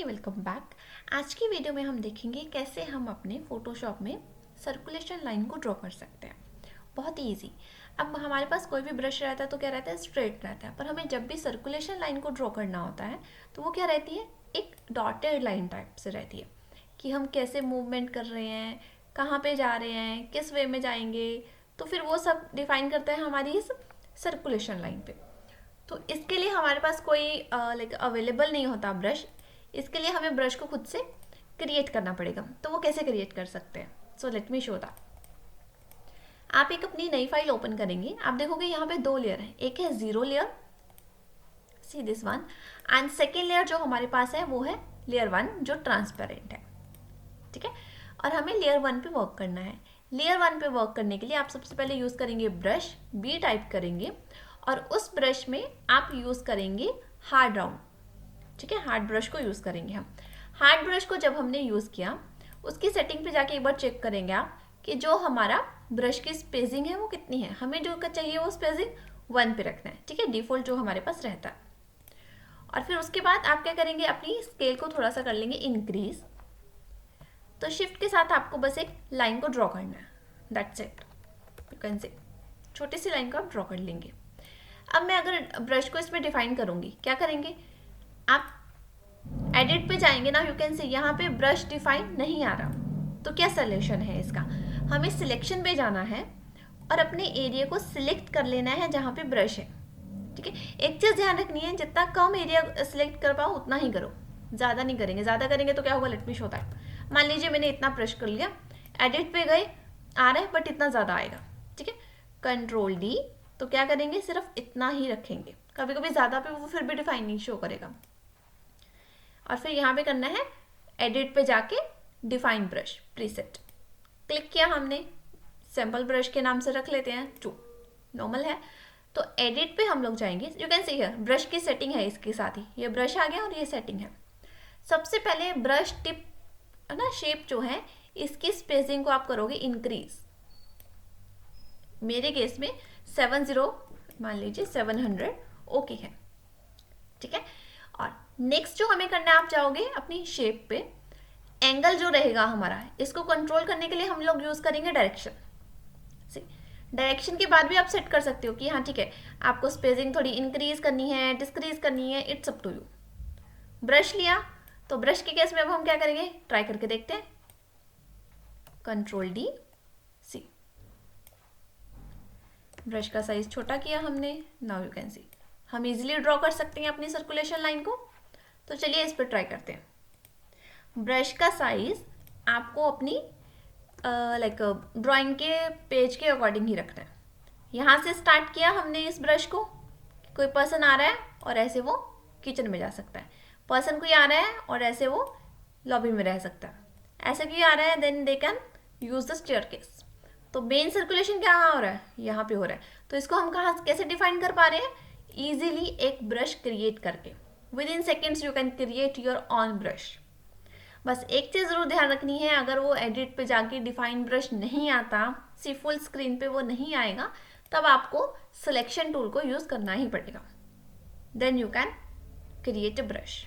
हे welcome back. आज की video में हम देखेंगे कैसे हम अपने फोटोशॉप में सर्कुलेशन लाइन को ड्रॉ कर सकते हैं। बहुत ही ईजी। अब हमारे पास कोई भी ब्रश रहता है तो क्या रहता है, स्ट्रेट रहता है, पर हमें जब भी सर्कुलेशन लाइन को ड्रॉ करना होता है तो वो क्या रहती है, एक डॉटेड लाइन टाइप से रहती है कि हम कैसे मूवमेंट कर रहे हैं, कहाँ पे जा रहे हैं, किस वे में जाएंगे, तो फिर वो सब डिफाइन करता है हमारी इस सर्कुलेशन लाइन पे। तो इसके लिए हमारे पास कोई लाइक अवेलेबल नहीं होता ब्रश। इसके लिए हमें ब्रश को खुद से क्रिएट करना पड़ेगा। तो वो कैसे क्रिएट कर सकते हैं, so let me show that. आप एक अपनी नई फाइल ओपन करेंगे, आप देखोगे यहाँ पे दो लेयर है, एक है zero layer, see this one, and second layer जो हमारे पास है वो है लेयर वन जो ट्रांसपेरेंट है। ठीक है, और हमें लेयर वन पे वर्क करना है। लेयर वन पे वर्क करने के लिए आप सबसे पहले यूज करेंगे ब्रश, बी टाइप करेंगे, और उस ब्रश में आप यूज करेंगे हार्ड राउंड। ठीक है, हार्ड ब्रश को यूज करेंगे हम। हार्ड ब्रश को जब हमने यूज किया, उसकी सेटिंग पे जाके एक बार चेक करेंगे आप कि जो हमारा ब्रश की स्पेसिंग है वो कितनी है। हमें जो चाहिए वो स्पेसिंग 1 पे रखना है। ठीक है, डिफॉल्ट जो हमारे पास रहता है। और फिर उसके बाद आप क्या करेंगे, अपनी स्केल को थोड़ा सा कर लेंगे इंक्रीज। तो शिफ्ट के साथ आपको बस एक लाइन को ड्रॉ करना है, that's it. You can say छोटी सी लाइन को आप ड्रॉ कर लेंगे। अब मैं अगर ब्रश को इसमें डिफाइन करूंगी, क्या करेंगे, आप एडिट पे जाएंगे ना, यू कैन से यहाँ पे ब्रश डिफाइन नहीं आ रहा, तो क्या सोल्यूशन है इसका, हमें सिलेक्शन पे जाना है और अपने एरिया को सिलेक्ट कर लेना है जहाँ पे ब्रश है। ठीक है, एक चीज़ ध्यान रखनी है, जितना कम एरिया सिलेक्ट कर पाओ उतना ही करो, ज़्यादा नहीं करेंगे। ज़्यादा करेंगे तो क्या होगा, लेट मी शो दैट। मान लीजिए मैंने इतना ब्रश कर लिया, एडिट पे गए, आ रहा है बट इतना ज़्यादा आएगा। ठीक है, कंट्रोल डी, तो क्या करेंगे, सिर्फ इतना ही रखेंगे। कभी कभी ज़्यादा पे वो फिर भी डिफाइन नहीं शो करेगा। और फिर यहाँ पे करना है, एडिट पे जाके डिफाइन ब्रश प्रीसेट क्लिक किया हमने, सैम्पल ब्रश के नाम से रख लेते हैं 2, नॉर्मल है। तो एडिट पे हम लोग जाएंगे, you can see here brush की सेटिंग है इसके साथ ही, ये ब्रश आ गया और ये सेटिंग है। सबसे पहले ब्रश टिप है ना, शेप जो है इसकी स्पेसिंग को आप करोगे इंक्रीज। मेरे केस में 70, मान लीजिए 700 ओके है। ठीक है, और नेक्स्ट जो हमें करना है, आप जाओगे अपनी शेप पे, एंगल जो रहेगा हमारा, इसको कंट्रोल करने के लिए हम लोग यूज करेंगे डायरेक्शन। डायरेक्शन के बाद भी आप सेट कर सकते हो कि हाँ ठीक है, आपको स्पेसिंग थोड़ी इंक्रीज करनी है, डिस्क्रीज करनी है, it's up to you. Brush लिया, तो ब्रश के केस में अब हम क्या करेंगे, ट्राई करके देखते हैं। कंट्रोल डी सी, ब्रश का साइज छोटा किया हमने, नाउ यू कैन सी हम इजीली ड्रॉ कर सकते हैं अपनी सर्कुलेशन लाइन को। तो चलिए इस पर ट्राई करते हैं। ब्रश का साइज आपको अपनी लाइक ड्राइंग के पेज के अकॉर्डिंग ही रखना है। यहाँ से स्टार्ट किया हमने इस ब्रश को, कोई पर्सन आ रहा है और ऐसे वो किचन में जा सकता है, पर्सन कोई आ रहा है और ऐसे वो लॉबी में रह सकता है, ऐसे कोई आ रहा है then they can use the staircase. तो मेन सर्कुलेशन क्या हो रहा है, यहाँ पे हो रहा है। तो इसको हम कहाँ कैसे डिफाइन कर पा रहे हैं, इजीली एक ब्रश क्रिएट करके। With in seconds you can create your on brush. बस एक चीज़ ज़रूर ध्यान रखनी है, अगर वो एडिट पे जाके डिफाइन ब्रश नहीं आता, सी फुल स्क्रीन पे वो नहीं आएगा, तब आपको सिलेक्शन टूल को यूज़ करना ही पड़ेगा। Then you can create a brush.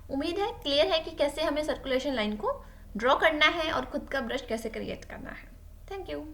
उम्मीद है क्लियर है कि कैसे हमें सर्कुलेशन लाइन को ड्रॉ करना है और खुद का ब्रश कैसे क्रिएट करना है। Thank you.